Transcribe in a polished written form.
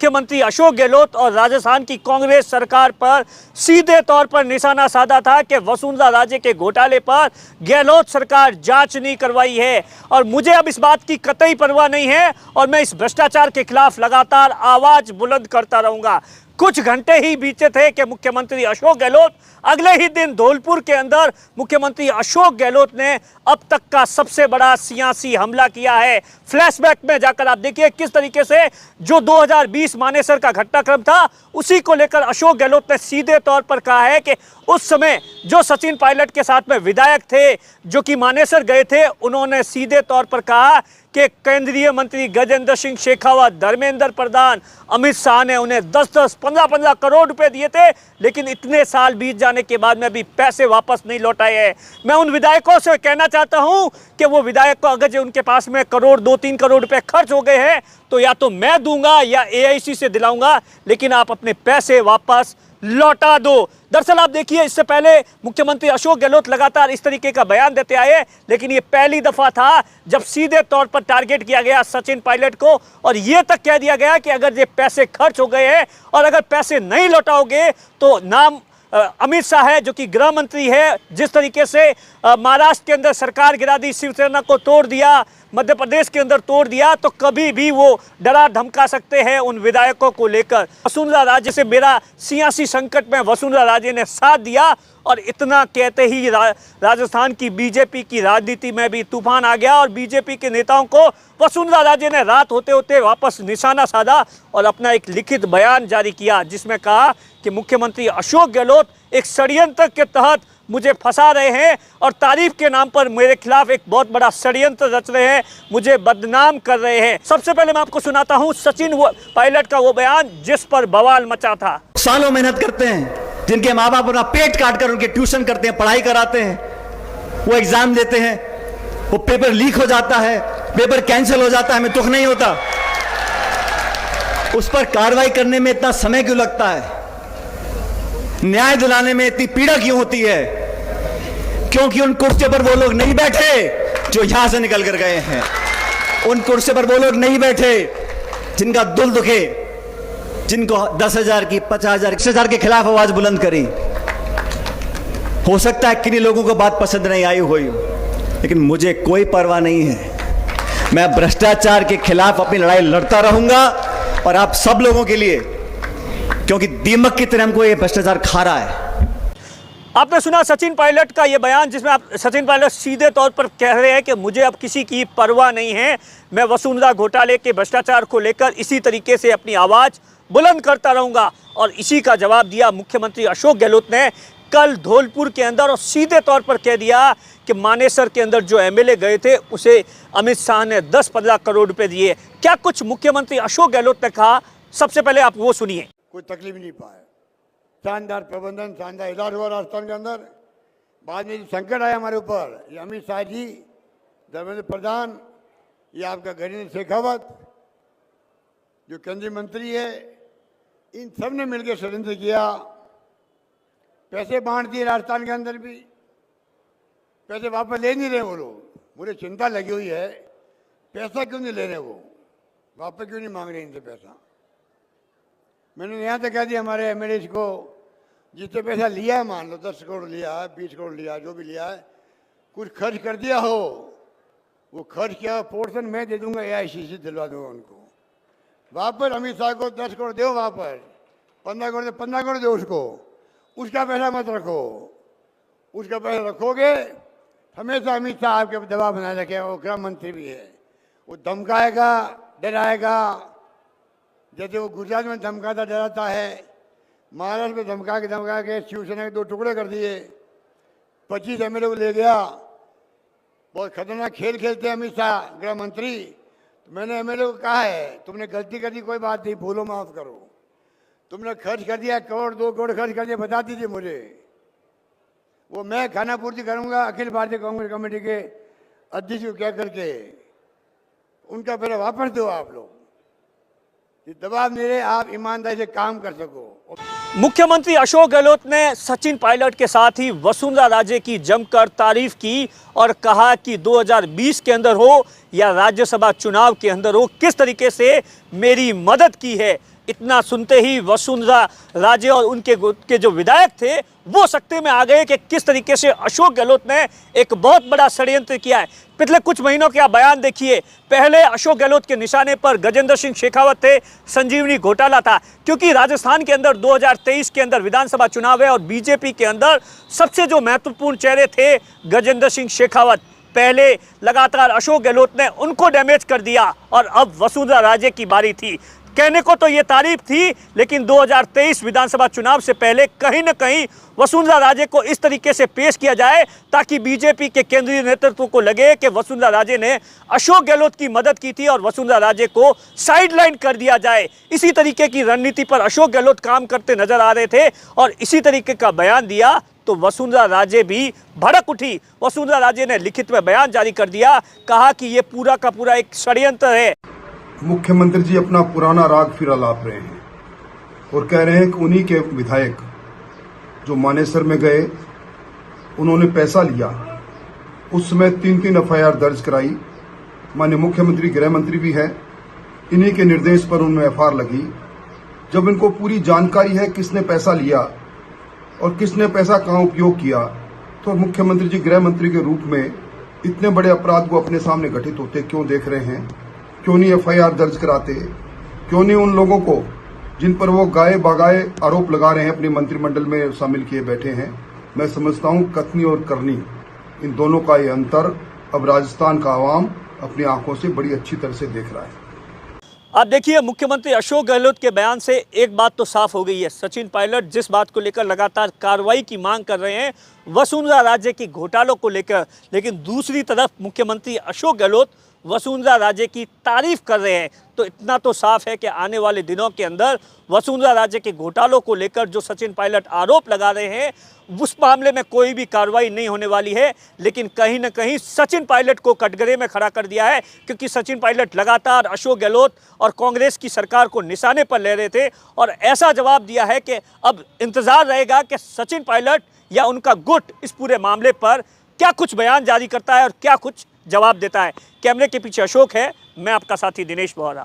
मुख्यमंत्री अशोक गहलोत और राजस्थान की कांग्रेस सरकार पर सीधे तौर पर निशाना साधा था कि वसुंधरा राजे के घोटाले पर गहलोत सरकार जांच नहीं करवाई है। और मुझे अब इस बात की कतई परवाह नहीं है और मैं इस भ्रष्टाचार के खिलाफ लगातार आवाज बुलंद करता रहूंगा। कुछ घंटे ही बीते थे कि मुख्यमंत्री अशोक गहलोत अगले ही दिन धौलपुर के अंदर मुख्यमंत्री अशोक गहलोत ने अब तक का सबसे बड़ा सियासी हमला किया है। फ्लैशबैक में जाकर आप देखिए किस तरीके से जो 2020 मानेसर का घटनाक्रम था उसी को लेकर अशोक गहलोत ने सीधे तौर पर कहा है कि उस समय जो सचिन पायलट के साथ में विधायक थे जो कि मानेसर गए थे, उन्होंने सीधे तौर पर कहा कि केंद्रीय मंत्री गजेंद्र सिंह शेखावत, धर्मेंद्र प्रधान, अमित शाह ने उन्हें 10-10, 15-15 करोड़ रुपए दिए थे, लेकिन इतने साल बीत जाने के बाद में भी पैसे वापस नहीं लौटाए हैं। मैं उन विधायकों से कहना चाहता हूं कि वो विधायक को अगर जो उनके पास में करोड़ 2-3 करोड़ रुपए खर्च हो गए हैं तो या तो मैं दूंगा या एआईसी से दिलाऊंगा, लेकिन आप अपने पैसे वापस लौटा दो। दरअसल आप देखिए, इससे पहले मुख्यमंत्री अशोक गहलोत लगातार इस तरीके का बयान देते आए, लेकिन ये पहली दफा था जब सीधे तौर पर टारगेट किया गया सचिन पायलट को और ये तक कह दिया गया कि अगर ये पैसे खर्च हो गए हैं और अगर पैसे नहीं लौटाओगे तो नाम अमित शाह है जो कि गृह मंत्री है, जिस तरीके से महाराष्ट्र के अंदर सरकार गिरा दी, शिवसेना को तोड़ दिया, मध्य प्रदेश के अंदर तोड़ दिया, तो कभी भी वो डरा धमका सकते हैं उन विधायकों को लेकर। वसुंधरा राजे से मेरा सियासी संकट में वसुंधरा राजे ने साथ दिया और इतना कहते ही राजस्थान की बीजेपी की राजनीति में भी तूफान आ गया और बीजेपी के नेताओं को वसुंधरा राजे ने रात होते होते वापस निशाना साधा और अपना एक लिखित बयान जारी किया जिसमें कहा कि मुख्यमंत्री अशोक गहलोत एक षड्यंत्र के तहत मुझे फंसा रहे हैं और तारीफ के नाम पर मेरे खिलाफ एक बहुत बड़ा षड्यंत्र रच रहे हैं, मुझे बदनाम कर रहे हैं। सबसे पहले मैं आपको सुनाता हूं सचिन पायलट का वो बयान जिस पर बवाल मचा था। सालों मेहनत करते हैं, जिनके माँ बाप अपना पेट काट कर उनके ट्यूशन करते हैं, पढ़ाई कराते हैं, वो एग्जाम देते हैं, वो पेपर लीक हो जाता है, पेपर कैंसिल हो जाता है, हमें दुख नहीं होता। उस पर कार्रवाई करने में इतना समय क्यों लगता है? न्याय दिलाने में इतनी पीड़ा क्यों होती है? क्योंकि उन कुर्सी पर वो लोग नहीं बैठे जो यहां से निकल कर गए हैं। उन कुर्सी पर वो लोग नहीं बैठे जिनका दिल दुखे, जिनको 10,000 की 50,000 10,000 के खिलाफ आवाज बुलंद करी। हो सकता है किन्हीं लोगों को बात पसंद नहीं आई हुई, लेकिन मुझे कोई परवाह नहीं है। मैं भ्रष्टाचार के खिलाफ अपनी लड़ाई लड़ता रहूंगा और आप सब लोगों के लिए, क्योंकि दीमक की तरह हमको ये भ्रष्टाचार खा रहा है। आपने सुना सचिन पायलट का ये बयान जिसमें सचिन पायलट सीधे तौर पर कह रहे हैं कि मुझे अब किसी की परवाह नहीं है, मैं वसुंधरा घोटाले के भ्रष्टाचार को लेकर इसी तरीके से अपनी आवाज बुलंद करता रहूंगा। और इसी का जवाब दिया मुख्यमंत्री अशोक गहलोत ने कल धौलपुर के अंदर और सीधे तौर पर कह दिया कि मानेसर के अंदर जो एमएलए गए थे उसे अमित शाह ने 10-15 करोड़ रुपए दिए। क्या कुछ मुख्यमंत्री अशोक गहलोत ने कहा, सबसे पहले आप वो सुनिए। कोई तकलीफ नहीं पाया, शानदार प्रबंधन, शानदार इलाज हुआ राजस्थान के अंदर। बाद में संकट आया हमारे ऊपर, ये अमित शाह जी, धर्मेंद्र प्रधान, ये आपका गजेंद्र शेखावत जो केंद्रीय मंत्री है, इन सब ने मिलकर षड्यंत्र किया। पैसे बांट दिए राजस्थान के अंदर भी, पैसे वापस ले नहीं रहे वो लोग। मुझे चिंता लगी हुई है, पैसा क्यों नहीं ले रहे वो, वापस क्यों नहीं मांग रहे इनसे पैसा। मैंने यहाँ तक कह दिया हमारे एमएलए को, जिससे पैसा लिया है, मान लो 10 करोड़ लिया है, 20 करोड़ लिया है, जो भी लिया है, कुछ खर्च कर दिया हो, वो खर्च किया पोर्शन मैं दे दूंगा, एआईसी से दिलवा दूंगा उनको। वापस अमित शाह को 10 करोड़ दो, वापस 15 करोड़ दे, 15 करोड़ दो उसको, उसका पैसा मत रखो। उसका पैसा रखोगे हमेशा अमित शाह आपके दबाव बनाए रखेगा, वो गृह मंत्री भी है, वो धमकाएगा, डराएगा। जैसे वो गुजरात में धमकाता डराता है, महाराष्ट्र में धमका के शिवसेना के 2 टुकड़े कर दिए, 25 एमएलए को ले गया। बहुत खतरनाक खेल खेलते हैं अमित शाह गृह मंत्री। तो मैंने एमएलए को कहा है, तुमने गलती कर दी, कोई बात नहीं, भूलो माफ करो, तुमने खर्च कर दिया, 1 करोड़ 2 करोड़ खर्च कर दिया, बता दीजिए मुझे, वो मैं खाना पूर्ति करूंगा अखिल भारतीय कांग्रेस कमेटी के अध्यक्ष को कह करके, उनका पैसा वापस दो आप लोग, दबाव नहीं रहे, आप ईमानदारी से काम कर सको। मुख्यमंत्री अशोक गहलोत ने सचिन पायलट के साथ ही वसुंधरा राजे की जमकर तारीफ की और कहा कि 2020 के अंदर हो या राज्यसभा चुनाव के अंदर हो, किस तरीके से मेरी मदद की है। इतना सुनते ही वसुंधरा राजे और उनके जो विधायक थे वो सकते में आ गए कि किस तरीके से अशोक गहलोत ने एक बहुत बड़ा षड्यंत्र किया है। पिछले कुछ महीनों के आप बयान देखिए। पहले अशोक गहलोत के निशाने पर गजेंद्र सिंह शेखावत थे, संजीवनी घोटाला था, क्योंकि राजस्थान के अंदर 2023 के अंदर विधानसभा चुनाव है और बीजेपी के अंदर सबसे जो महत्वपूर्ण चेहरे थे गजेंद्र सिंह शेखावत। पहले लगातार अशोक गहलोत ने उनको डैमेज कर दिया और अब वसुंधरा राजे की बारी थी। कहने को तो ये तारीफ थी, लेकिन 2023 विधानसभा चुनाव से पहले कहीं न कहीं वसुंधरा राजे को इस तरीके से पेश किया जाए ताकि बीजेपी के केंद्रीय नेतृत्व को लगे कि वसुंधरा राजे ने अशोक गहलोत की मदद की थी और वसुंधरा राजे को साइडलाइन कर दिया जाए। इसी तरीके की रणनीति पर अशोक गहलोत काम करते नजर आ रहे थे और इसी तरीके का बयान दिया तो वसुंधरा राजे भी भड़क उठी। वसुंधरा राजे ने लिखित में बयान जारी कर दिया, कहा कि ये पूरा का पूरा एक षड्यंत्र है। मुख्यमंत्री जी अपना पुराना राग फिर अलाप रहे हैं और कह रहे हैं कि उन्हीं के विधायक जो मानेसर में गए उन्होंने पैसा लिया, उस समय 3-3 एफआईआर दर्ज कराई। माननीय मुख्यमंत्री गृह मंत्री भी है, इन्हीं के निर्देश पर उनमें एफआईआर लगी। जब इनको पूरी जानकारी है किसने पैसा लिया और किसने पैसा कहाँ उपयोग किया, तो मुख्यमंत्री जी गृह मंत्री के रूप में इतने बड़े अपराध को अपने सामने घटित होते क्यों देख रहे हैं? क्यों नहीं एफआईआर दर्ज कराते? क्यों नहीं उन लोगों को जिन पर वो गाये बागाए आरोप लगा रहे हैं अपने मंत्रिमंडल में शामिल किए बैठे हैं? मैं समझता हूं कथनी और करनी, इन दोनों का ये अंतर अब राजस्थान का आवाम अपनी आंखों से बड़ी अच्छी तरह से देख रहा है। आप देखिए, मुख्यमंत्री अशोक गहलोत के बयान से एक बात तो साफ हो गई है। सचिन पायलट जिस बात को लेकर लगातार कार्रवाई की मांग कर रहे हैं वसुंधरा राजे की घोटालों को लेकर, लेकिन दूसरी तरफ मुख्यमंत्री अशोक गहलोत वसुंधरा राजे की तारीफ कर रहे हैं। तो इतना तो साफ है कि आने वाले दिनों के अंदर वसुंधरा राजे के घोटालों को लेकर जो सचिन पायलट आरोप लगा रहे हैं उस मामले में कोई भी कार्रवाई नहीं होने वाली है। लेकिन कहीं ना कहीं सचिन पायलट को कटघरे में खड़ा कर दिया है, क्योंकि सचिन पायलट लगातार अशोक गहलोत और कांग्रेस की सरकार को निशाने पर ले रहे थे और ऐसा जवाब दिया है कि अब इंतजार रहेगा कि सचिन पायलट या उनका गुट इस पूरे मामले पर क्या कुछ बयान जारी करता है और क्या कुछ जवाब देता है। कैमरे के पीछे अशोक है, मैं आपका साथी दिनेश बोहरा।